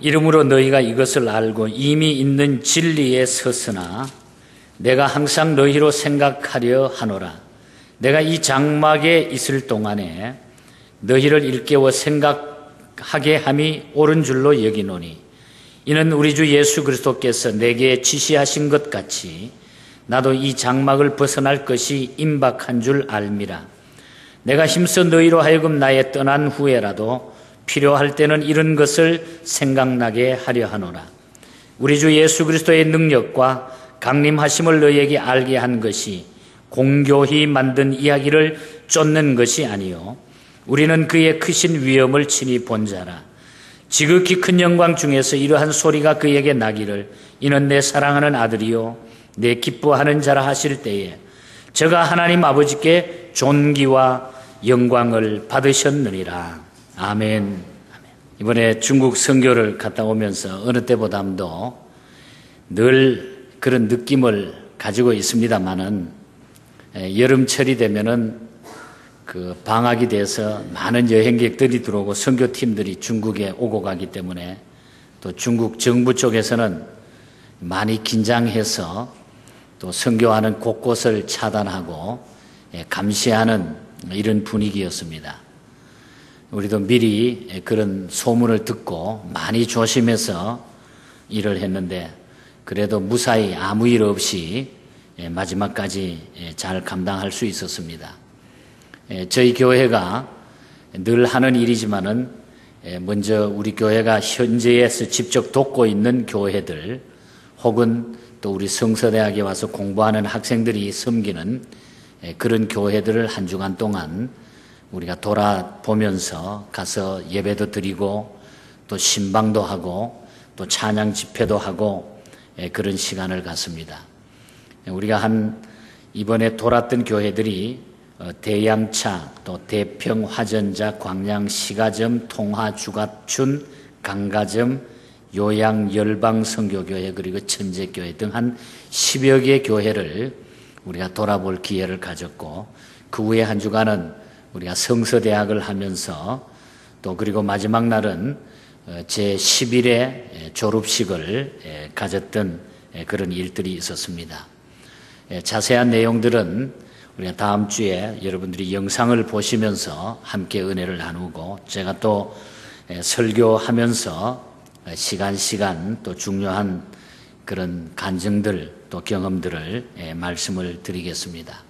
이러므로 너희가 이것을 알고 이미 있는 진리에 섰으나 내가 항상 너희로 생각하려 하노라. 내가 이 장막에 있을 동안에 너희를 일깨워 생각하게 함이 옳은 줄로 여기노니 이는 우리 주 예수 그리스도께서 내게 지시하신 것 같이 나도 이 장막을 벗어날 것이 임박한 줄 알미라. 내가 힘써 너희로 하여금 나의 떠난 후에라도 필요할 때는 이런 것을 생각나게 하려 하노라. 우리 주 예수 그리스도의 능력과 강림하심을 너희에게 알게 한 것이 공교히 만든 이야기를 쫓는 것이 아니요 우리는 그의 크신 위엄을 친히 본 자라. 지극히 큰 영광 중에서 이러한 소리가 그에게 나기를 이는 내 사랑하는 아들이요 내 기뻐하는 자라 하실 때에 저가 하나님 아버지께 존귀와 영광을 받으셨느니라. 아멘. 이번에 중국 선교를 갔다 오면서 어느 때보다도 늘 그런 느낌을 가지고 있습니다만은 여름철이 되면은 그 방학이 돼서 많은 여행객들이 들어오고 선교팀들이 중국에 오고 가기 때문에 또 중국 정부 쪽에서는 많이 긴장해서 또 선교하는 곳곳을 차단하고 감시하는 이런 분위기였습니다. 우리도 미리 그런 소문을 듣고 많이 조심해서 일을 했는데 그래도 무사히 아무 일 없이 마지막까지 잘 감당할 수 있었습니다. 저희 교회가 늘 하는 일이지만은 먼저 우리 교회가 현지에서 직접 돕고 있는 교회들 혹은 또 우리 성서대학에 와서 공부하는 학생들이 섬기는 그런 교회들을 한 주간 동안 우리가 돌아보면서 가서 예배도 드리고 또 신방도 하고 또 찬양 집회도 하고 그런 시간을 갖습니다. 우리가 이번에 돌았던 교회들이 대양차, 또 대평, 화전자, 광양, 시가점, 통화, 주갑춘, 강가점, 요양, 열방 선교교회 그리고 천재교회 등 한 10여 개의 교회를 우리가 돌아볼 기회를 가졌고 그 후에 한 주간은 우리가 성서대학을 하면서 또 그리고 마지막 날은 제11회 졸업식을 가졌던 그런 일들이 있었습니다. 자세한 내용들은 우리가 다음 주에 여러분들이 영상을 보시면서 함께 은혜를 나누고 제가 또 설교하면서 시간 또 중요한 그런 간증들 또 경험들을 말씀을 드리겠습니다.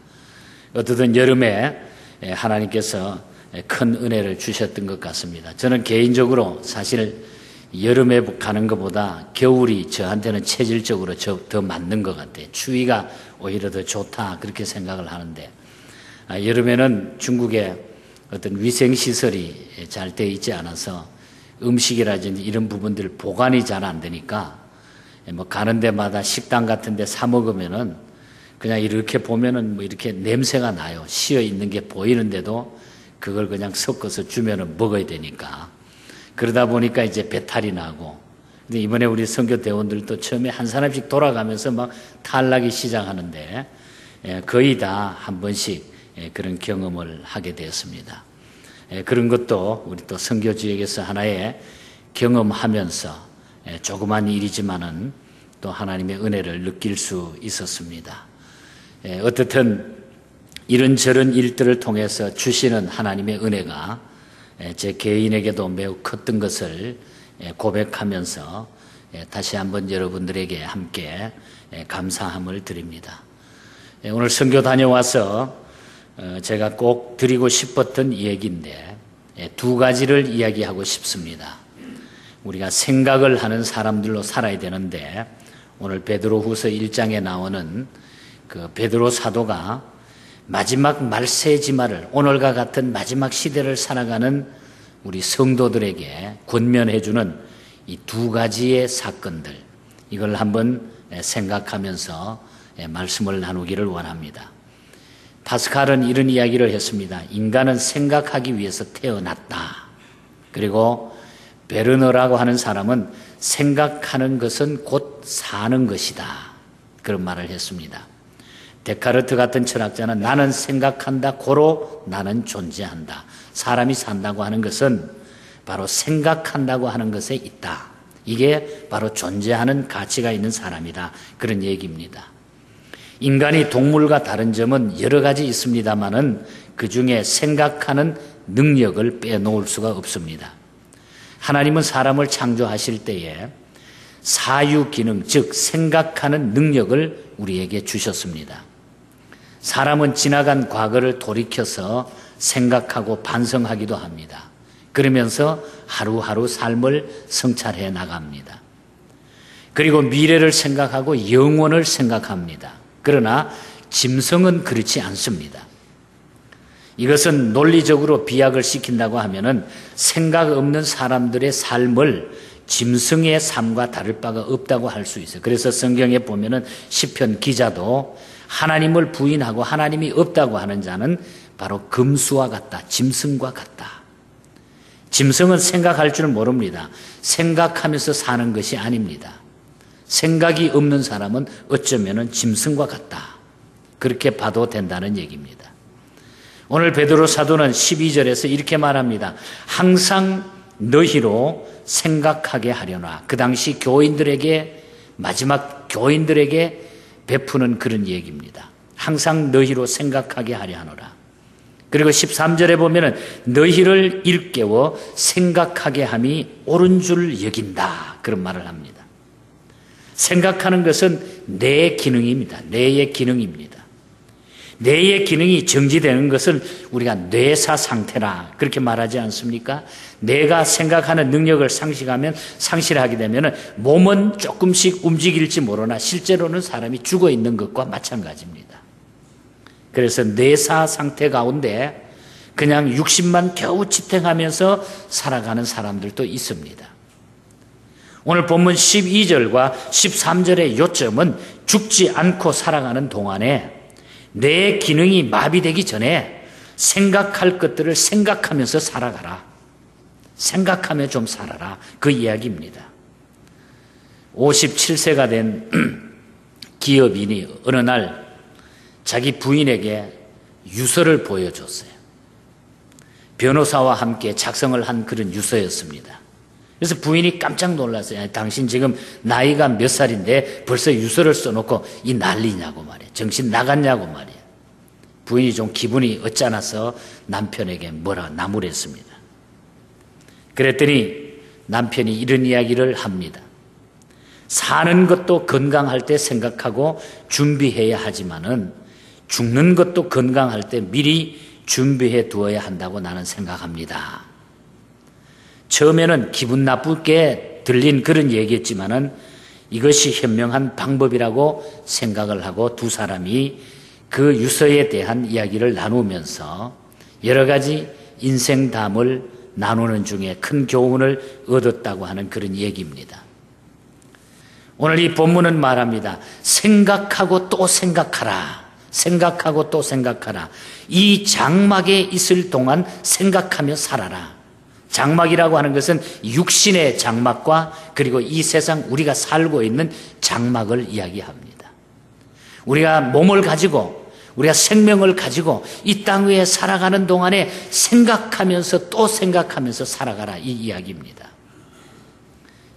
어떻든 여름에 하나님께서 큰 은혜를 주셨던 것 같습니다. 저는 개인적으로 사실 여름에 가는 것보다 겨울이 저한테는 체질적으로 더 맞는 것 같아요. 추위가 오히려 더 좋다 그렇게 생각을 하는데 여름에는 중국에 어떤 위생시설이 잘 되어 있지 않아서 음식이라든지 이런 부분들 보관이 잘 안 되니까 뭐 가는 데마다 식당 같은 데 사 먹으면은 그냥 이렇게 보면은 뭐 이렇게 냄새가 나요. 씌어 있는 게 보이는데도 그걸 그냥 섞어서 주면은 먹어야 되니까. 그러다 보니까 이제 배탈이 나고. 근데 이번에 우리 선교 대원들도 처음에 한 사람씩 돌아가면서 막 탈나기 시작하는데 거의 다 한 번씩 그런 경험을 하게 되었습니다. 그런 것도 우리 또 선교지역에서 하나의 경험하면서 조그만 일이지만은 또 하나님의 은혜를 느낄 수 있었습니다. 어떻든 이런저런 일들을 통해서 주시는 하나님의 은혜가 제 개인에게도 매우 컸던 것을 고백하면서 다시 한번 여러분들에게 함께 감사함을 드립니다. 오늘 선교 다녀와서 제가 꼭 드리고 싶었던 얘기인데 두 가지를 이야기하고 싶습니다. 우리가 생각을 하는 사람들로 살아야 되는데 오늘 베드로후서 1장에 나오는 그 베드로 사도가 마지막 말세지마를 오늘과 같은 마지막 시대를 살아가는 우리 성도들에게 권면해주는 이 두 가지의 사건들 이걸 한번 생각하면서 말씀을 나누기를 원합니다. 파스칼은 이런 이야기를 했습니다. 인간은 생각하기 위해서 태어났다. 그리고 베르너라고 하는 사람은 생각하는 것은 곧 사는 것이다. 그런 말을 했습니다. 데카르트 같은 철학자는 나는 생각한다, 고로 나는 존재한다. 사람이 산다고 하는 것은 바로 생각한다고 하는 것에 있다. 이게 바로 존재하는 가치가 있는 사람이다. 그런 얘기입니다. 인간이 동물과 다른 점은 여러 가지 있습니다만은 그 중에 생각하는 능력을 빼놓을 수가 없습니다. 하나님은 사람을 창조하실 때에 사유 기능, 즉 생각하는 능력을 우리에게 주셨습니다. 사람은 지나간 과거를 돌이켜서 생각하고 반성하기도 합니다. 그러면서 하루하루 삶을 성찰해 나갑니다. 그리고 미래를 생각하고 영원을 생각합니다. 그러나 짐승은 그렇지 않습니다. 이것은 논리적으로 비약을 시킨다고 하면은 생각 없는 사람들의 삶을 짐승의 삶과 다를 바가 없다고 할 수 있어요. 그래서 성경에 보면은 시편 기자도 하나님을 부인하고 하나님이 없다고 하는 자는 바로 금수와 같다, 짐승과 같다. 짐승은 생각할 줄 모릅니다. 생각하면서 사는 것이 아닙니다. 생각이 없는 사람은 어쩌면은 짐승과 같다. 그렇게 봐도 된다는 얘기입니다. 오늘 베드로 사도는 12절에서 이렇게 말합니다. 항상 너희로 생각하게 하려나. 그 당시 교인들에게, 마지막 교인들에게 베푸는 그런 얘기입니다. 항상 너희로 생각하게 하려 하노라. 그리고 13절에 보면은 너희를 일깨워 생각하게 함이 옳은 줄 여긴다. 그런 말을 합니다. 생각하는 것은 뇌의 기능입니다. 뇌의 기능입니다. 뇌의 기능이 정지되는 것은 우리가 뇌사 상태라 그렇게 말하지 않습니까? 뇌가 생각하는 능력을 상실하게 되면 몸은 조금씩 움직일지 모르나 실제로는 사람이 죽어 있는 것과 마찬가지입니다. 그래서 뇌사 상태 가운데 그냥 육신만 겨우 지탱하면서 살아가는 사람들도 있습니다. 오늘 본문 12절과 13절의 요점은 죽지 않고 살아가는 동안에 내 기능이 마비되기 전에 생각할 것들을 생각하면서 살아가라. 생각하며 좀 살아라. 그 이야기입니다. 57세가 된 기업인이 어느 날 자기 부인에게 유서를 보여줬어요. 변호사와 함께 작성을 한 그런 유서였습니다. 그래서 부인이 깜짝 놀랐어요. 당신 지금 나이가 몇 살인데 벌써 유서를 써놓고 이 난리냐고 말이에요. 정신 나갔냐고 말이에요. 부인이 좀 기분이 어쩌나서 남편에게 뭐라 나무랬습니다. 그랬더니 남편이 이런 이야기를 합니다. 사는 것도 건강할 때 생각하고 준비해야 하지만은 죽는 것도 건강할 때 미리 준비해 두어야 한다고 나는 생각합니다. 처음에는 기분 나쁘게 들린 그런 얘기였지만은 이것이 현명한 방법이라고 생각을 하고 두 사람이 그 유서에 대한 이야기를 나누면서 여러 가지 인생담을 나누는 중에 큰 교훈을 얻었다고 하는 그런 얘기입니다. 오늘 이 본문은 말합니다. 생각하고 또 생각하라. 생각하고 또 생각하라. 이 장막에 있을 동안 생각하며 살아라. 장막이라고 하는 것은 육신의 장막과 그리고 이 세상 우리가 살고 있는 장막을 이야기합니다. 우리가 몸을 가지고 우리가 생명을 가지고 이 땅 위에 살아가는 동안에 생각하면서 또 생각하면서 살아가라 이 이야기입니다.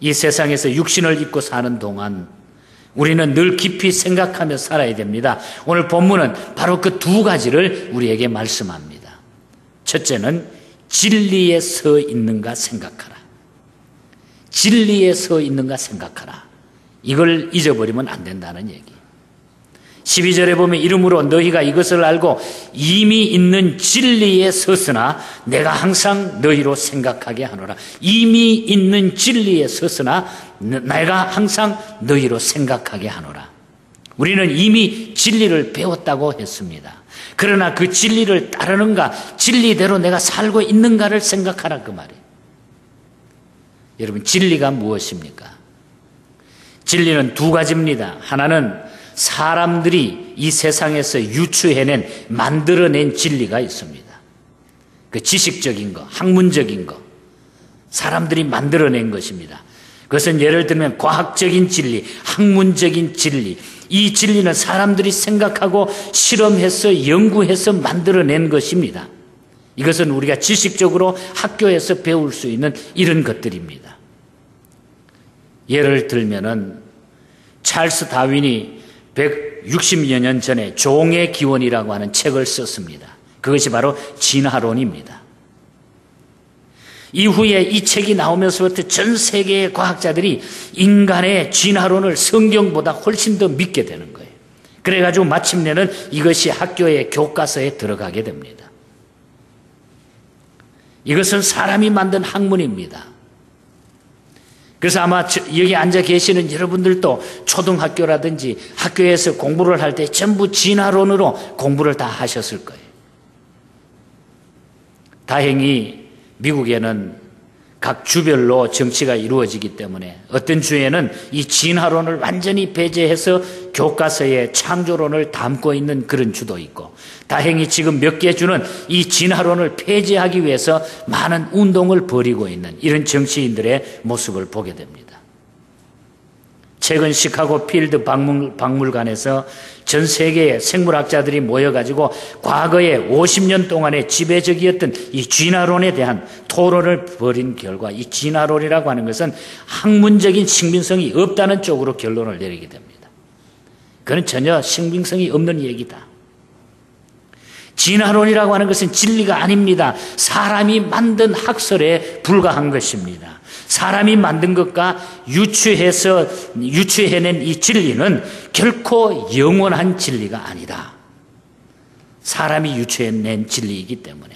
이 세상에서 육신을 입고 사는 동안 우리는 늘 깊이 생각하며 살아야 됩니다. 오늘 본문은 바로 그 두 가지를 우리에게 말씀합니다. 첫째는 진리에 서 있는가 생각하라. 진리에 서 있는가 생각하라. 이걸 잊어버리면 안 된다는 얘기. 12절에 보면 이러므로 너희가 이것을 알고 이미 있는 진리에 섰으나 내가 항상 너희로 생각하게 하노라. 이미 있는 진리에 섰으나 내가 항상 너희로 생각하게 하노라. 우리는 이미 진리를 배웠다고 했습니다. 그러나 그 진리를 따르는가, 진리대로 내가 살고 있는가를 생각하라 그 말이에요. 여러분, 진리가 무엇입니까? 진리는 두 가지입니다. 하나는 사람들이 이 세상에서 유추해낸, 만들어낸 진리가 있습니다. 그 지식적인 거, 학문적인 거, 사람들이 만들어낸 것입니다. 그것은 예를 들면 과학적인 진리, 학문적인 진리, 이 진리는 사람들이 생각하고 실험해서 연구해서 만들어낸 것입니다. 이것은 우리가 지식적으로 학교에서 배울 수 있는 이런 것들입니다. 예를 들면은 찰스 다윈이 160여 년 전에 종의 기원이라고 하는 책을 썼습니다. 그것이 바로 진화론입니다. 이후에 이 책이 나오면서부터 전 세계의 과학자들이 인간의 진화론을 성경보다 훨씬 더 믿게 되는 거예요. 그래가지고 마침내는 이것이 학교의 교과서에 들어가게 됩니다. 이것은 사람이 만든 학문입니다. 그래서 아마 여기 앉아 계시는 여러분들도 초등학교라든지 학교에서 공부를 할 때 전부 진화론으로 공부를 다 하셨을 거예요. 다행히 미국에는 각 주별로 정치가 이루어지기 때문에 어떤 주에는 이 진화론을 완전히 배제해서 교과서에 창조론을 담고 있는 그런 주도 있고, 다행히 지금 몇 개 주는 이 진화론을 폐지하기 위해서 많은 운동을 벌이고 있는 이런 정치인들의 모습을 보게 됩니다. 최근 시카고 필드 박물관에서 전 세계의 생물학자들이 모여가지고 과거에 50년 동안의 지배적이었던 이 진화론에 대한 토론을 벌인 결과 이 진화론이라고 하는 것은 학문적인 신빙성이 없다는 쪽으로 결론을 내리게 됩니다. 그건 전혀 신빙성이 없는 얘기다. 진화론이라고 하는 것은 진리가 아닙니다. 사람이 만든 학설에 불과한 것입니다. 사람이 만든 것과 유추해낸 이 진리는 결코 영원한 진리가 아니다. 사람이 유추해낸 진리이기 때문에.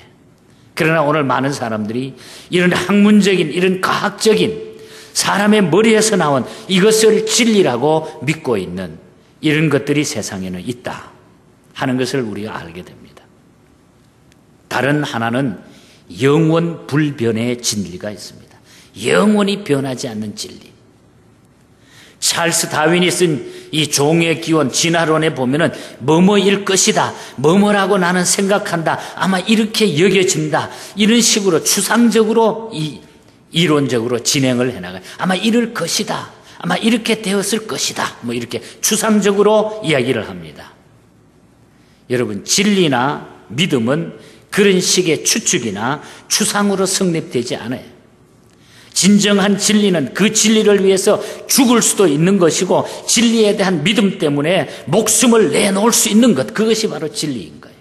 그러나 오늘 많은 사람들이 이런 학문적인, 이런 과학적인 사람의 머리에서 나온 이것을 진리라고 믿고 있는 이런 것들이 세상에는 있다 하는 것을 우리가 알게 됩니다. 다른 하나는 영원 불변의 진리가 있습니다. 영원히 변하지 않는 진리. 찰스 다윈이 쓴 이 종의 기원 진화론에 보면은 뭐뭐일 것이다, 뭐뭐라고 나는 생각한다, 아마 이렇게 여겨진다, 이런 식으로 추상적으로 이론적으로 진행을 해나가요. 아마 이럴 것이다, 아마 이렇게 되었을 것이다, 뭐 이렇게 추상적으로 이야기를 합니다. 여러분, 진리나 믿음은 그런 식의 추측이나 추상으로 성립되지 않아요. 진정한 진리는 그 진리를 위해서 죽을 수도 있는 것이고, 진리에 대한 믿음 때문에 목숨을 내놓을 수 있는 것, 그것이 바로 진리인 거예요.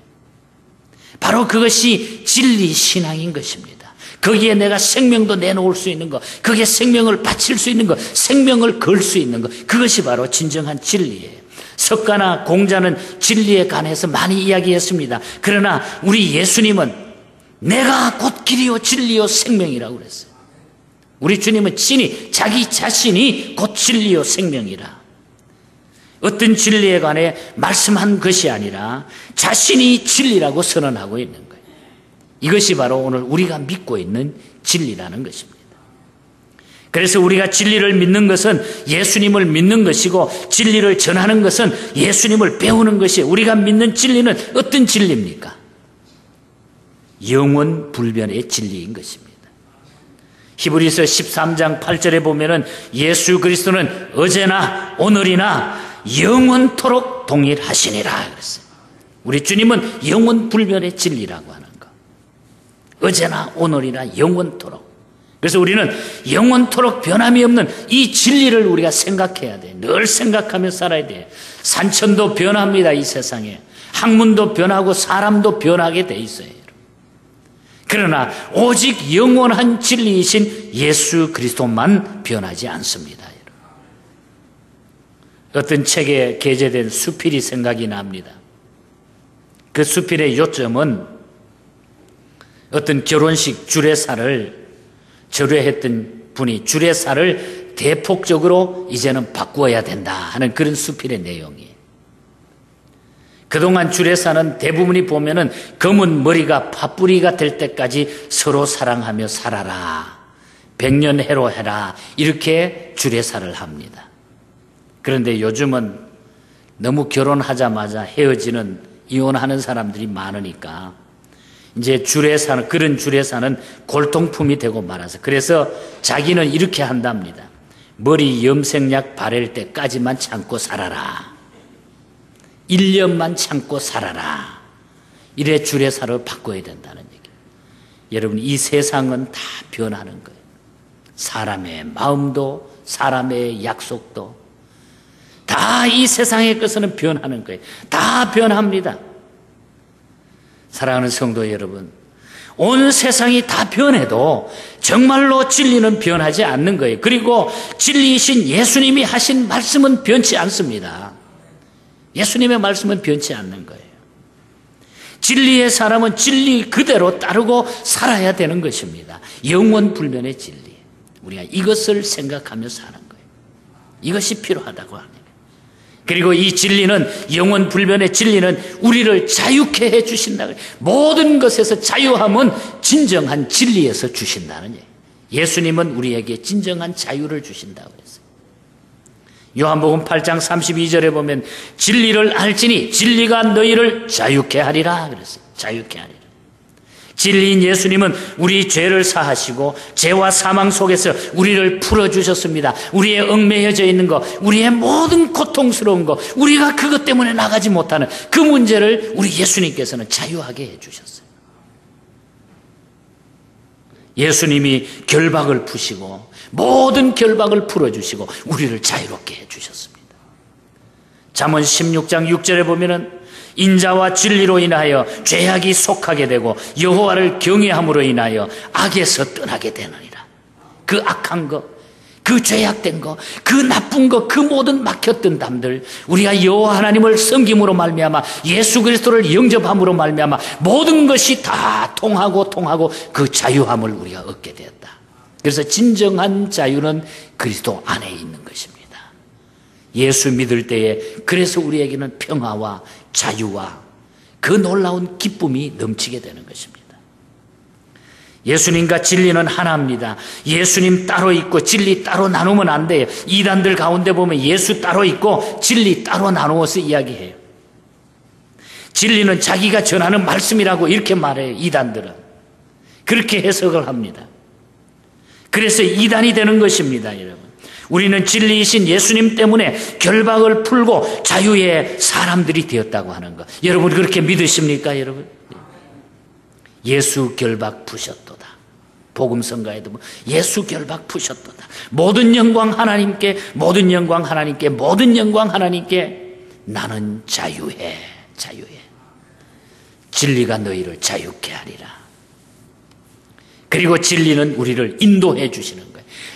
바로 그것이 진리 신앙인 것입니다. 거기에 내가 생명도 내놓을 수 있는 것, 거기에 생명을 바칠 수 있는 것, 생명을 걸 수 있는 것, 그것이 바로 진정한 진리예요. 석가나 공자는 진리에 관해서 많이 이야기했습니다. 그러나 우리 예수님은 내가 곧 길이요 진리요 생명이라고 그랬어요. 우리 주님은 친히 자기 자신이 곧 진리요 생명이라. 어떤 진리에 관해 말씀한 것이 아니라 자신이 진리라고 선언하고 있는 거예요. 이것이 바로 오늘 우리가 믿고 있는 진리라는 것입니다. 그래서 우리가 진리를 믿는 것은 예수님을 믿는 것이고, 진리를 전하는 것은 예수님을 배우는 것이에요. 우리가 믿는 진리는 어떤 진리입니까? 영원 불변의 진리인 것입니다. 히브리서 13장 8절에 보면은 예수 그리스도는 어제나 오늘이나 영원토록 동일하시니라 그랬어요. 우리 주님은 영원 불변의 진리라고 하는 거. 어제나 오늘이나 영원토록. 그래서 우리는 영원토록 변함이 없는 이 진리를 우리가 생각해야 돼. 늘 생각하며 살아야 돼. 산천도 변합니다, 이 세상에. 학문도 변하고 사람도 변하게 돼 있어요. 그러나 오직 영원한 진리이신 예수 그리스도만 변하지 않습니다. 어떤 책에 게재된 수필이 생각이 납니다. 그 수필의 요점은 어떤 결혼식 주례사를 절회했던 분이 주례사를 대폭적으로 이제는 바꾸어야 된다 하는 그런 수필의 내용이에요. 그동안 주례사는 대부분이 보면은 검은 머리가 팥뿌리가 될 때까지 서로 사랑하며 살아라, 백년해로 해라, 이렇게 주례사를 합니다. 그런데 요즘은 너무 결혼하자마자 헤어지는, 이혼하는 사람들이 많으니까 이제 주례사는, 그런 주례사는 골동품이 되고 말아서, 그래서 자기는 이렇게 한답니다. 머리 염색약 바를 때까지만 참고 살아라, 1년만 참고 살아라, 이래 주례사를 바꿔야 된다는 얘기예요. 여러분, 이 세상은 다 변하는 거예요. 사람의 마음도 사람의 약속도 다 이 세상의 것은 변하는 거예요. 다 변합니다. 사랑하는 성도 여러분, 온 세상이 다 변해도 정말로 진리는 변하지 않는 거예요. 그리고 진리이신 예수님이 하신 말씀은 변치 않습니다. 예수님의 말씀은 변치 않는 거예요. 진리의 사람은 진리 그대로 따르고 살아야 되는 것입니다. 영원불변의 진리. 우리가 이것을 생각하며 사는 거예요. 이것이 필요하다고 합니다. 그리고 이 진리는, 영원불변의 진리는 우리를 자유케 해주신다. 모든 것에서 자유함은 진정한 진리에서 주신다는 얘기예요. 예수님은 우리에게 진정한 자유를 주신다고 했어요. 요한복음 8장 32절에 보면 진리를 알지니 진리가 너희를 자유케 하리라 그랬어요. 자유케 하리라. 진리인 예수님은 우리 죄를 사하시고 죄와 사망 속에서 우리를 풀어주셨습니다. 우리의 얽매여져 있는 것, 우리의 모든 고통스러운 것, 우리가 그것 때문에 나가지 못하는 그 문제를 우리 예수님께서는 자유하게 해주셨어요. 예수님이 결박을 푸시고 모든 결박을 풀어주시고 우리를 자유롭게 해주셨습니다. 잠언 16장 6절에 보면은 인자와 진리로 인하여 죄악이 속하게 되고 여호와를 경외함으로 인하여 악에서 떠나게 되느니라. 그 악한 것, 그 죄악된 것, 그 나쁜 것, 그 모든 막혔던 담들, 우리가 여호와 하나님을 섬김으로 말미암아 예수 그리스도를 영접함으로 말미암아 모든 것이 다 통하고 그 자유함을 우리가 얻게 되었다. 그래서 진정한 자유는 그리스도 안에 있는 것입니다. 예수 믿을 때에 그래서 우리에게는 평화와 자유와 그 놀라운 기쁨이 넘치게 되는 것입니다. 예수님과 진리는 하나입니다. 예수님 따로 있고 진리 따로 나누면 안 돼요. 이단들 가운데 보면 예수 따로 있고 진리 따로 나누어서 이야기해요. 진리는 자기가 전하는 말씀이라고 이렇게 말해요. 이단들은 그렇게 해석을 합니다. 그래서 이단이 되는 것입니다, 여러분. 우리는 진리이신 예수님 때문에 결박을 풀고 자유의 사람들이 되었다고 하는 것. 여러분 그렇게 믿으십니까, 여러분? 예수 결박 푸셨도다. 복음성가에도 예수 결박 푸셨도다. 모든 영광 하나님께, 모든 영광 하나님께, 모든 영광 하나님께. 나는 자유해, 자유해. 진리가 너희를 자유케 하리라. 그리고 진리는 우리를 인도해 주시는 거예요.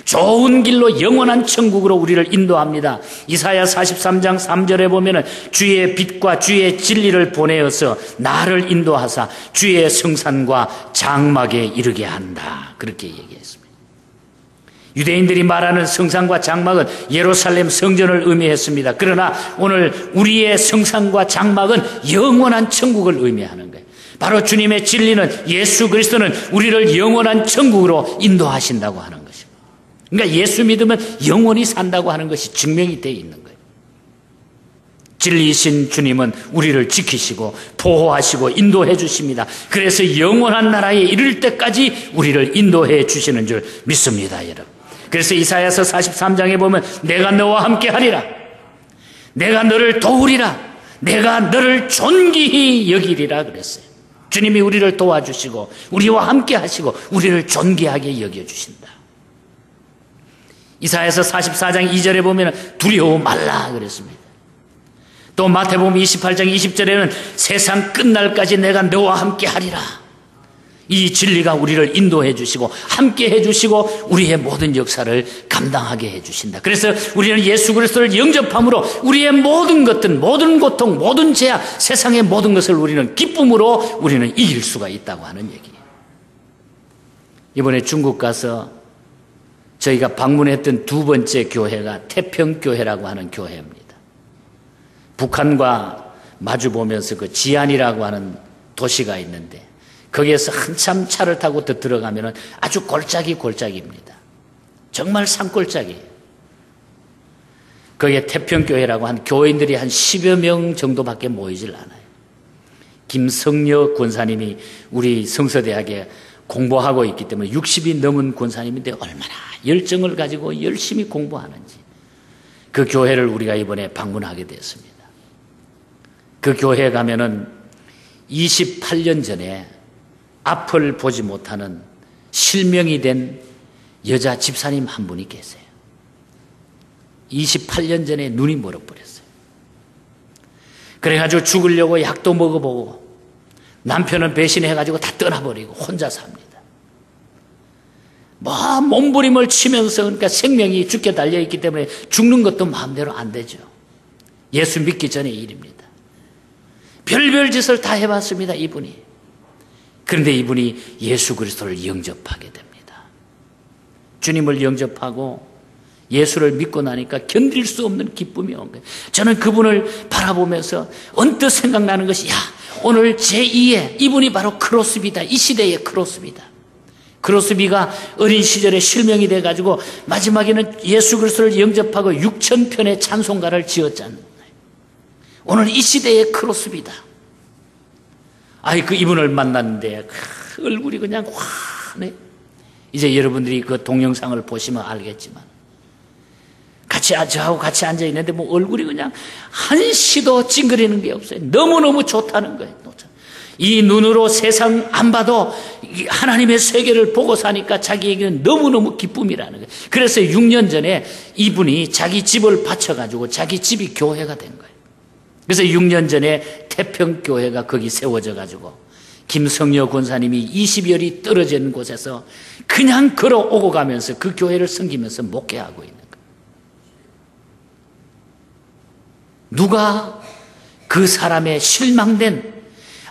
좋은 길로 영원한 천국으로 우리를 인도합니다. 이사야 43장 3절에 보면은 주의 빛과 주의 진리를 보내어서 나를 인도하사 주의 성산과 장막에 이르게 한다. 그렇게 얘기했습니다. 유대인들이 말하는 성산과 장막은 예루살렘 성전을 의미했습니다. 그러나 오늘 우리의 성산과 장막은 영원한 천국을 의미하는 거예요. 바로 주님의 진리는, 예수 그리스도는 우리를 영원한 천국으로 인도하신다고 하는 것입니다. 그러니까 예수 믿으면 영원히 산다고 하는 것이 증명이 되어 있는 거예요. 진리이신 주님은 우리를 지키시고 보호하시고 인도해 주십니다. 그래서 영원한 나라에 이를 때까지 우리를 인도해 주시는 줄 믿습니다, 여러분. 그래서 이사야서 43장에 보면 내가 너와 함께 하리라. 내가 너를 도우리라. 내가 너를 존귀히 여기리라 그랬어요. 주님이 우리를 도와주시고 우리와 함께 하시고 우리를 존귀하게 여겨주신다. 이사야서 44장 2절에 보면 두려워 말라 그랬습니다. 또 마태복음 28장 20절에는 세상 끝날까지 내가 너와 함께 하리라. 이 진리가 우리를 인도해 주시고 함께 해 주시고 우리의 모든 역사를 감당하게 해 주신다. 그래서 우리는 예수 그리스도를 영접함으로 우리의 모든 것들, 모든 고통, 모든 죄악, 세상의 모든 것을 우리는 기쁨으로 우리는 이길 수가 있다고 하는 얘기예요. 이번에 중국 가서 저희가 방문했던 두 번째 교회가 태평교회라고 하는 교회입니다. 북한과 마주 보면서 그 지안이라고 하는 도시가 있는데 거기에서 한참 차를 타고 더 들어가면 아주 골짜기입니다. 정말 산골짜기예요. 거기에 태평교회라고 한 교인들이 한 10여 명 정도밖에 모이질 않아요. 김성녀 권사님이 우리 성서대학에 공부하고 있기 때문에 60이 넘은 권사님인데 얼마나 열정을 가지고 열심히 공부하는지. 그 교회를 우리가 이번에 방문하게 됐습니다. 그 교회에 가면은 28년 전에 앞을 보지 못하는 실명이 된 여자 집사님 한 분이 계세요. 28년 전에 눈이 멀어버렸어요. 그래가지고 죽으려고 약도 먹어보고 남편은 배신해가지고 다 떠나버리고 혼자 삽니다. 뭐 몸부림을 치면서, 그러니까 생명이 죽게 달려있기 때문에 죽는 것도 마음대로 안 되죠. 예수 믿기 전의 일입니다. 별별 짓을 다 해봤습니다, 이분이. 그런데 이분이 예수 그리스도를 영접하게 됩니다. 주님을 영접하고 예수를 믿고 나니까 견딜 수 없는 기쁨이 온 거예요. 저는 그분을 바라보면서 언뜻 생각나는 것이, 야, 오늘 제2의 이분이 바로 크로스비다. 이 시대의 크로스비다. 크로스비가 어린 시절에 실명이 돼가지고 마지막에는 예수 그리스도를 영접하고 6,000편의 찬송가를 지었잖아요. 오늘 이 시대의 크로스비다. 그 이분을 만났는데 얼굴이 그냥 환해. 이제 여러분들이 그 동영상을 보시면 알겠지만, 저하고 같이 앉아있는데 뭐 얼굴이 그냥 한시도 찡그리는 게 없어요. 너무너무 좋다는 거예요. 이 눈으로 세상 안 봐도 하나님의 세계를 보고 사니까 자기에게는 너무너무 기쁨이라는 거예요. 그래서 6년 전에 이분이 자기 집을 바쳐가지고 자기 집이 교회가 된 거예요. 그래서 6년 전에 태평교회가 거기 세워져가지고 김성여 권사님이 20여리 떨어진 곳에서 그냥 걸어오고 가면서 그 교회를 섬기면서 목회하고 있는 거예요. 누가 그 사람의 실망된,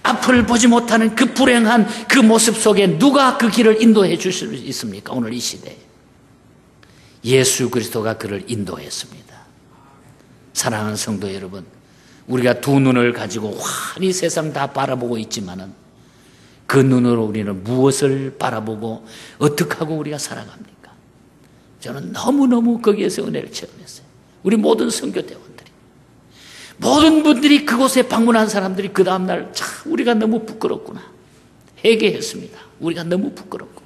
앞을 보지 못하는 그 불행한 그 모습 속에 누가 그 길을 인도해 줄 수 있습니까? 오늘 이 시대에 예수 그리스도가 그를 인도했습니다. 사랑하는 성도 여러분, 우리가 두 눈을 가지고 환히 세상 다 바라보고 있지만은 그 눈으로 우리는 무엇을 바라보고 어떻게 하고 우리가 살아갑니까? 저는 너무너무 거기에서 은혜를 체험했어요. 우리 모든 선교대원들이, 모든 분들이 그곳에 방문한 사람들이 그 다음날 참 우리가 너무 부끄럽구나 회개했습니다. 우리가 너무 부끄럽구나.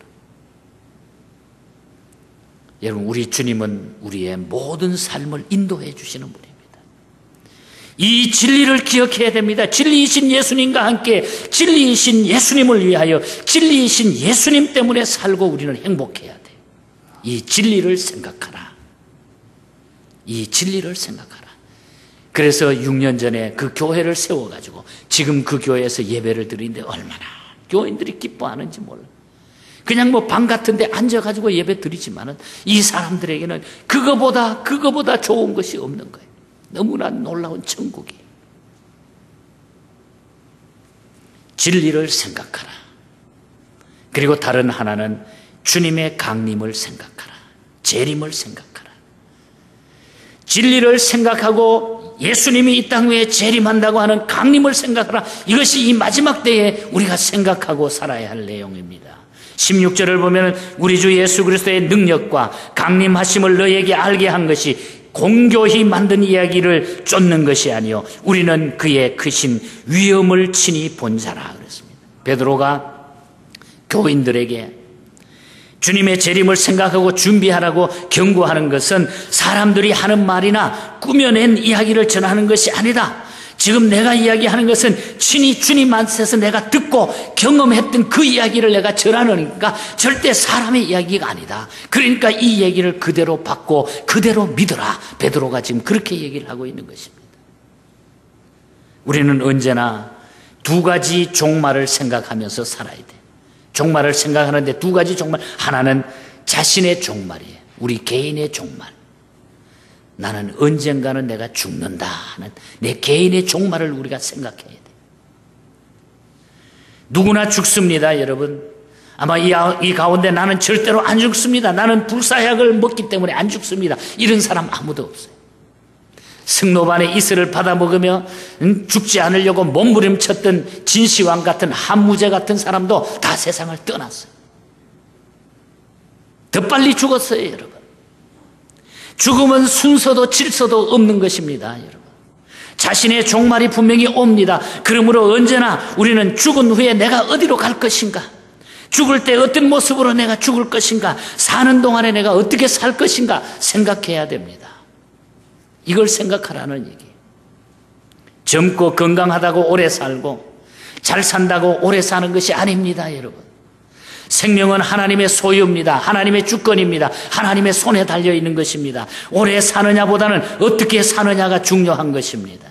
여러분, 우리 주님은 우리의 모든 삶을 인도해 주시는 분입니다. 이 진리를 기억해야 됩니다. 진리이신 예수님과 함께 진리이신 예수님을 위하여 진리이신 예수님 때문에 살고 우리는 행복해야 돼요. 이 진리를 생각하라. 이 진리를 생각하라. 그래서 6년 전에 그 교회를 세워가지고 지금 그 교회에서 예배를 드리는데 얼마나 교인들이 기뻐하는지 몰라. 그냥 뭐 방 같은데 앉아가지고 예배 드리지만은 이 사람들에게는 그거보다 좋은 것이 없는 거예요. 너무나 놀라운 천국이. 진리를 생각하라. 그리고 다른 하나는 주님의 강림을 생각하라. 재림을 생각하라. 진리를 생각하고 예수님이 이 땅 위에 재림한다고 하는 강림을 생각하라. 이것이 이 마지막 때에 우리가 생각하고 살아야 할 내용입니다. 16절을 보면 우리 주 예수 그리스도의 능력과 강림하심을 너에게 알게 한 것이 공교히 만든 이야기를 쫓는 것이 아니요 우리는 그의 크신 위엄을 친히 본 자라 그랬습니다. 베드로가 교인들에게 주님의 재림을 생각하고 준비하라고 경고하는 것은 사람들이 하는 말이나 꾸며낸 이야기를 전하는 것이 아니다. 지금 내가 이야기하는 것은 친히 주님 안에서 내가 듣고 경험했던 그 이야기를 내가 전하니까 절대 사람의 이야기가 아니다. 그러니까 이 얘기를 그대로 받고 그대로 믿어라. 베드로가 지금 그렇게 얘기를 하고 있는 것입니다. 우리는 언제나 두 가지 종말을 생각하면서 살아야 돼. 종말을 생각하는데 두 가지 종말. 하나는 자신의 종말이에요. 우리 개인의 종말. 나는 언젠가는 내가 죽는다 하는 내 개인의 종말을 우리가 생각해야 돼. 누구나 죽습니다, 여러분. 아마 이 가운데 나는 절대로 안 죽습니다. 나는 불사약을 먹기 때문에 안 죽습니다. 이런 사람 아무도 없어요. 승로반의 이슬을 받아먹으며 죽지 않으려고 몸부림쳤던 진시황 같은 한무제 같은 사람도 다 세상을 떠났어요. 더 빨리 죽었어요, 여러분. 죽음은 순서도 질서도 없는 것입니다, 여러분. 자신의 종말이 분명히 옵니다. 그러므로 언제나 우리는 죽은 후에 내가 어디로 갈 것인가? 죽을 때 어떤 모습으로 내가 죽을 것인가? 사는 동안에 내가 어떻게 살 것인가? 생각해야 됩니다. 이걸 생각하라는 얘기예요. 젊고 건강하다고 오래 살고 잘 산다고 오래 사는 것이 아닙니다, 여러분. 생명은 하나님의 소유입니다. 하나님의 주권입니다. 하나님의 손에 달려있는 것입니다. 오래 사느냐보다는 어떻게 사느냐가 중요한 것입니다.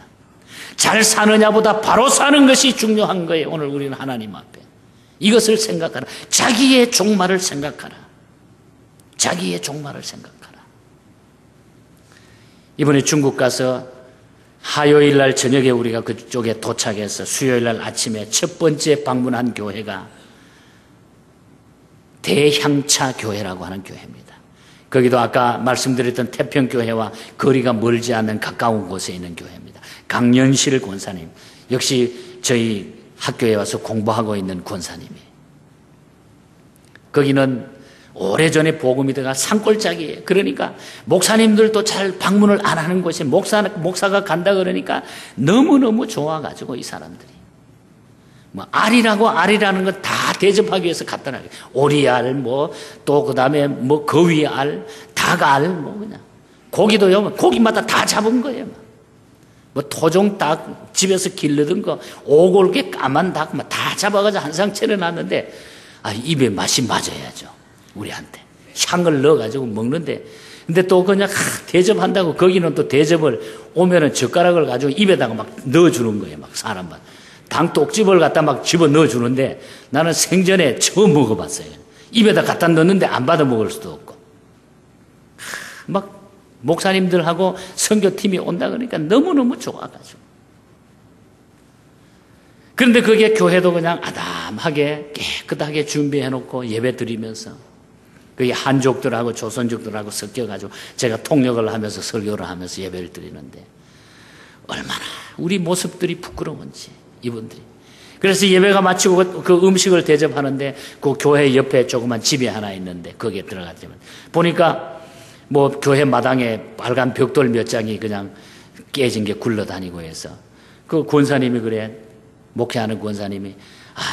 잘 사느냐보다 바로 사는 것이 중요한 거예요. 오늘 우리는 하나님 앞에 이것을 생각하라. 자기의 종말을 생각하라. 자기의 종말을 생각하라. 이번에 중국 가서 화요일 날 저녁에 우리가 그쪽에 도착해서 수요일 날 아침에 첫 번째 방문한 교회가 대향차 교회라고 하는 교회입니다. 거기도 아까 말씀드렸던 태평교회와 거리가 멀지 않는 가까운 곳에 있는 교회입니다. 강연실 권사님, 역시 저희 학교에 와서 공부하고 있는 권사님이에요. 거기는 오래전에 복음이 들어가 산골짜기예요. 그러니까 목사님들도 잘 방문을 안 하는 곳에 목사가 간다 그러니까 너무너무 좋아가지고 이 사람들이 뭐 알이라는 건 다 대접하기 위해서 갖다 놔요. 오리알 또 그다음에 거위알, 닭알 그냥 고기도요. 고기마다 다 잡은 거예요. 토종 닭 집에서 길르던 거 오골개 까만 닭 다 잡아가지고 한 상 차려놨는데 입에 맛이 맞아야죠. 우리한테 향을 넣어가지고 먹는데 근데 또 그냥 대접한다고 거기는 또 대접을 오면은 젓가락을 가지고 입에다가 막 넣어주는 거예요. 막 사람만 당 똑집을 갖다 막 집어 넣어주는데 나는 생전에 처음 먹어봤어요. 입에다 갖다 넣는데 안 받아 먹을 수도 없고 막 목사님들하고 선교팀이 온다 그러니까 너무너무 좋아가지고 그런데 그게 교회도 그냥 아담하게 깨끗하게 준비해놓고 예배 드리면서 그게 한족들하고 조선족들하고 섞여가지고 제가 통역을 하면서 설교를 하면서 예배를 드리는데 얼마나 우리 모습들이 부끄러운지 이분들이. 그래서 예배가 마치고 그 음식을 대접하는데 그 교회 옆에 조그만 집이 하나 있는데 거기에 들어갔지만 보니까 교회 마당에 빨간 벽돌 몇 장이 그냥 깨진 게 굴러다니고 해서 그 권사님이 그래 목회하는 권사님이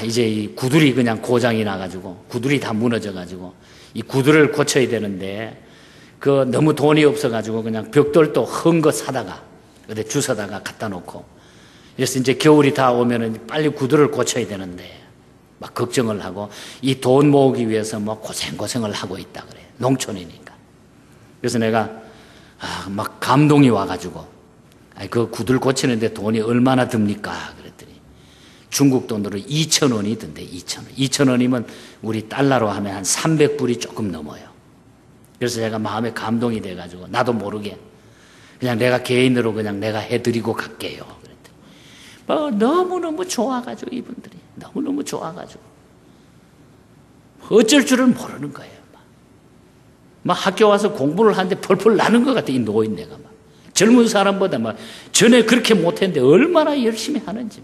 이제 이 구들이 그냥 고장이 나가지고 구들이 다 무너져가지고 이 구들을 고쳐야 되는데 너무 돈이 없어가지고 그냥 벽돌도 헌 거 사다가 어디 주워다가 갖다 놓고 그래서 이제 겨울이 다 오면은 빨리 구들을 고쳐야 되는데 막 걱정을 하고 이 돈 모으기 위해서 고생을 하고 있다 그래. 농촌이니까. 그래서 내가 막 감동이 와가지고 그 구들 고치는데 돈이 얼마나 듭니까? 그랬더니 중국 돈으로 2,000원이 든대. 2,000원. 2,000원이면 우리 달러로 하면 한 300불이 조금 넘어요. 그래서 제가 마음에 감동이 돼가지고 나도 모르게 그냥 내가 개인으로 그냥 내가 해드리고 갈게요. 그랬더니 너무너무 좋아가지고 이분들이 너무너무 좋아가지고 어쩔 줄을 모르는 거예요. 막 학교 와서 공부를 하는데 펄펄 나는 것 같아. 이 노인네가 막 젊은 사람보다 전에 그렇게 못했는데 얼마나 열심히 하는지.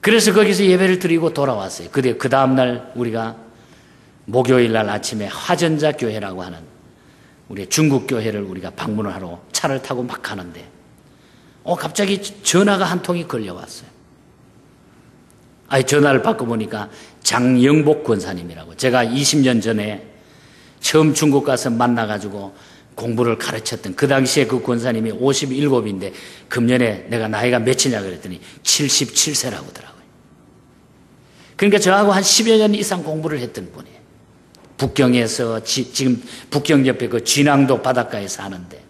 그래서 거기서 예배를 드리고 돌아왔어요. 그 다음날 우리가 목요일 날 아침에 화전자 교회라고 하는 우리 중국 교회를 우리가 방문을 하러 차를 타고 막 가는데 갑자기 전화가 한 통이 걸려왔어요. 전화를 받고 보니까 장영복 권사님이라고 제가 20년 전에 처음 중국 가서 만나가지고 공부를 가르쳤던 그 당시에 그 권사님이 57인데 금년에 내가 나이가 몇이냐 그랬더니 77세라고 하더라고요. 그러니까 저하고 한 10여 년 이상 공부를 했던 분이에요. 북경에서 지금 북경 옆에 그 진앙도 바닷가에 사는데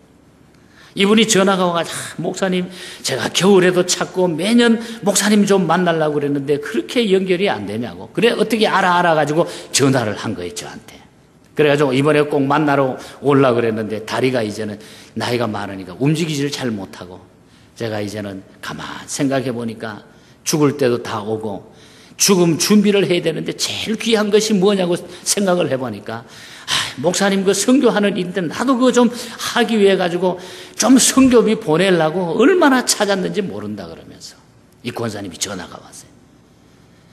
이분이 전화가 와가지고 목사님 제가 겨울에도 찾고 매년 목사님 좀 만나려고 그랬는데 그렇게 연결이 안 되냐고. 그래 어떻게 알아가지고 전화를 한 거예요 저한테. 그래가지고 이번에 꼭 만나러 오려고 그랬는데 다리가 이제는 나이가 많으니까 움직이지를 잘 못하고 제가 이제는 가만 생각해 보니까 죽을 때도 다 오고 죽음 준비를 해야 되는데 제일 귀한 것이 뭐냐고 생각을 해보니까 목사님 그 선교하는 일인데 나도 그거 좀 하기 위해 가지고 좀 선교비 보내려고 얼마나 찾았는지 모른다 그러면서 이 권사님이 전화가 왔어요.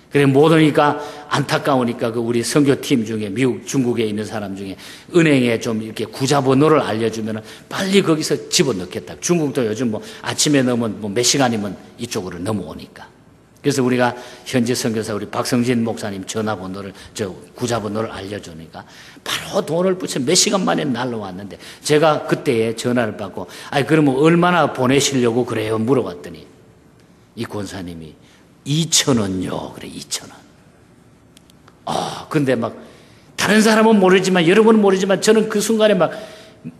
그래 못 오니까 안타까우니까 그 우리 선교팀 중에 미국 중국에 있는 사람 중에 은행에 좀 이렇게 구자번호를 알려주면 빨리 거기서 집어넣겠다. 중국도 요즘 아침에 넣으면 몇 시간이면 이쪽으로 넘어오니까. 그래서 우리가 현재 선교사 우리 박성진 목사님 전화번호를 구자번호를 알려주니까 바로 돈을 붙여 몇 시간 만에 날라왔는데 제가 그때에 전화를 받고 그러면 얼마나 보내시려고 그래요? 물어봤더니 이 권사님이 2,000원요. 그래 2,000원. 근데 막 다른 사람은 모르지만, 여러분은 모르지만 저는 그 순간에 막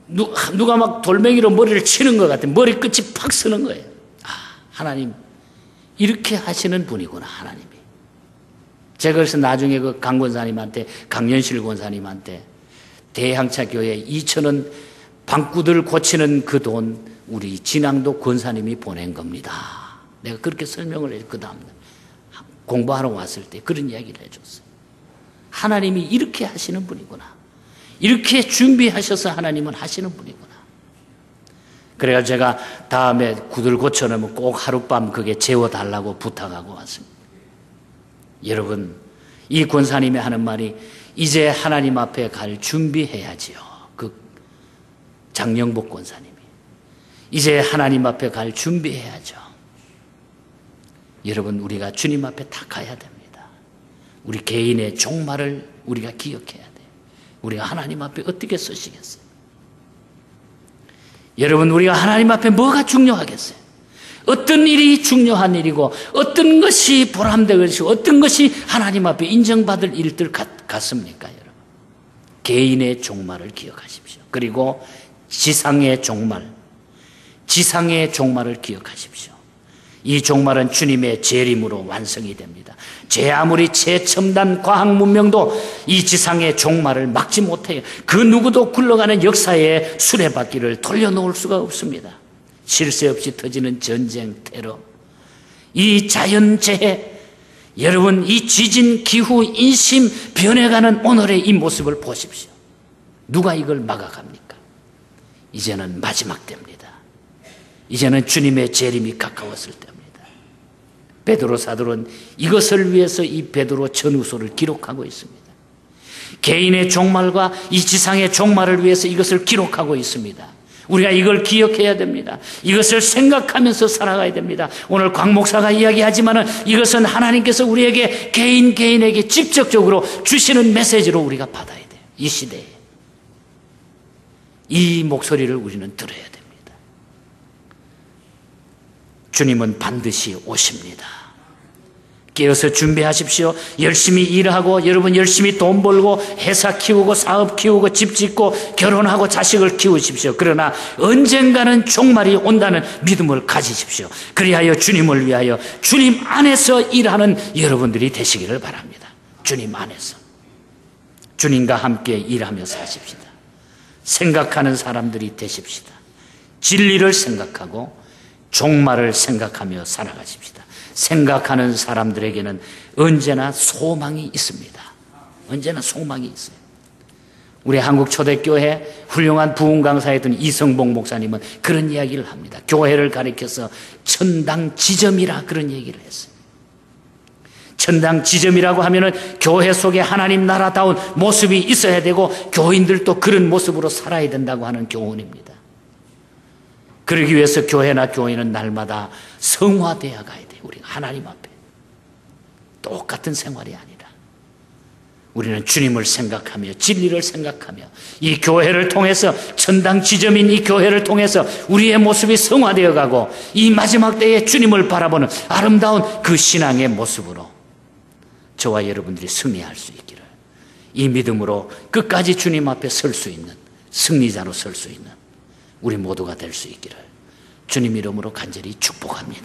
누가 막 돌멩이로 머리를 치는 것 같아. 머리 끝이 팍 서는 거예요. 하나님 이렇게 하시는 분이구나, 하나님이. 제가 그래서 나중에 그 강 권사님한테, 강연실 권사님한테 대향차 교회 2,000원 방구들 고치는 그 돈 우리 진앙도 권사님이 보낸 겁니다. 내가 그렇게 설명을 해서 그 다음 공부하러 왔을 때 그런 이야기를 해줬어요. 하나님이 이렇게 하시는 분이구나. 이렇게 준비하셔서 하나님은 하시는 분이구나. 그래서 제가 다음에 구들 고쳐놓으면 꼭 하룻밤 그게 재워달라고 부탁하고 왔습니다. 여러분, 이 권사님이 하는 말이 이제 하나님 앞에 갈 준비해야지요. 그 장영복 권사님이 이제 하나님 앞에 갈 준비해야죠. 여러분, 우리가 주님 앞에 다 가야 됩니다. 우리 개인의 종말을 우리가 기억해야 돼요. 우리가 하나님 앞에 어떻게 서시겠어요? 여러분, 우리가 하나님 앞에 뭐가 중요하겠어요? 어떤 일이 중요한 일이고 어떤 것이 보람될 것이고 어떤 것이 하나님 앞에 인정받을 일들 같습니까? 여러분, 개인의 종말을 기억하십시오. 그리고 지상의 종말을 기억하십시오. 이 종말은 주님의 재림으로 완성이 됩니다. 제 아무리 최첨단 과학 문명도 이 지상의 종말을 막지 못해요. 그 누구도 굴러가는 역사의 수레바퀴를 돌려놓을 수가 없습니다. 쉴 새 없이 터지는 전쟁, 테러, 이 자연재해, 여러분 이 지진, 기후, 인심 변해가는 오늘의 이 모습을 보십시오. 누가 이걸 막아갑니까? 이제는 마지막 때입니다. 이제는 주님의 재림이 가까웠을 때입니다. 베드로 사도는 이것을 위해서 이 베드로 전후서를 기록하고 있습니다. 개인의 종말과 이 지상의 종말을 위해서 이것을 기록하고 있습니다. 우리가 이걸 기억해야 됩니다. 이것을 생각하면서 살아가야 됩니다. 오늘 곽 목사가 이야기하지만은 이것은 하나님께서 우리에게 개인에게 직접적으로 주시는 메시지로 우리가 받아야 돼요. 이 시대에 이 목소리를 우리는 들어야 됩니다. 주님은 반드시 오십니다. 깨어서 준비하십시오. 열심히 일하고 여러분 열심히 돈 벌고 회사 키우고 사업 키우고 집 짓고 결혼하고 자식을 키우십시오. 그러나 언젠가는 종말이 온다는 믿음을 가지십시오. 그리하여 주님을 위하여 주님 안에서 일하는 여러분들이 되시기를 바랍니다. 주님 안에서 주님과 함께 일하며 사십시다. 생각하는 사람들이 되십시다. 진리를 생각하고 종말을 생각하며 살아가십시다. 생각하는 사람들에게는 언제나 소망이 있습니다. 언제나 소망이 있어요. 우리 한국초대교회 훌륭한 부흥 강사였던 이성봉 목사님은 그런 이야기를 합니다. 교회를 가리켜서 천당 지점이라 그런 얘기를 했어요. 천당 지점이라고 하면은 교회 속에 하나님 나라다운 모습이 있어야 되고 교인들도 그런 모습으로 살아야 된다고 하는 교훈입니다. 그러기 위해서 교회나 교인은 날마다 성화되어 가야 돼요. 우리가 하나님 앞에 똑같은 생활이 아니라 우리는 주님을 생각하며 진리를 생각하며 이 교회를 통해서 천당 지점인 이 교회를 통해서 우리의 모습이 성화되어 가고 이 마지막 때에 주님을 바라보는 아름다운 그 신앙의 모습으로 저와 여러분들이 승리할 수 있기를, 이 믿음으로 끝까지 주님 앞에 설 수 있는 승리자로 설 수 있는 우리 모두가 될 수 있기를 주님 이름으로 간절히 축복합니다.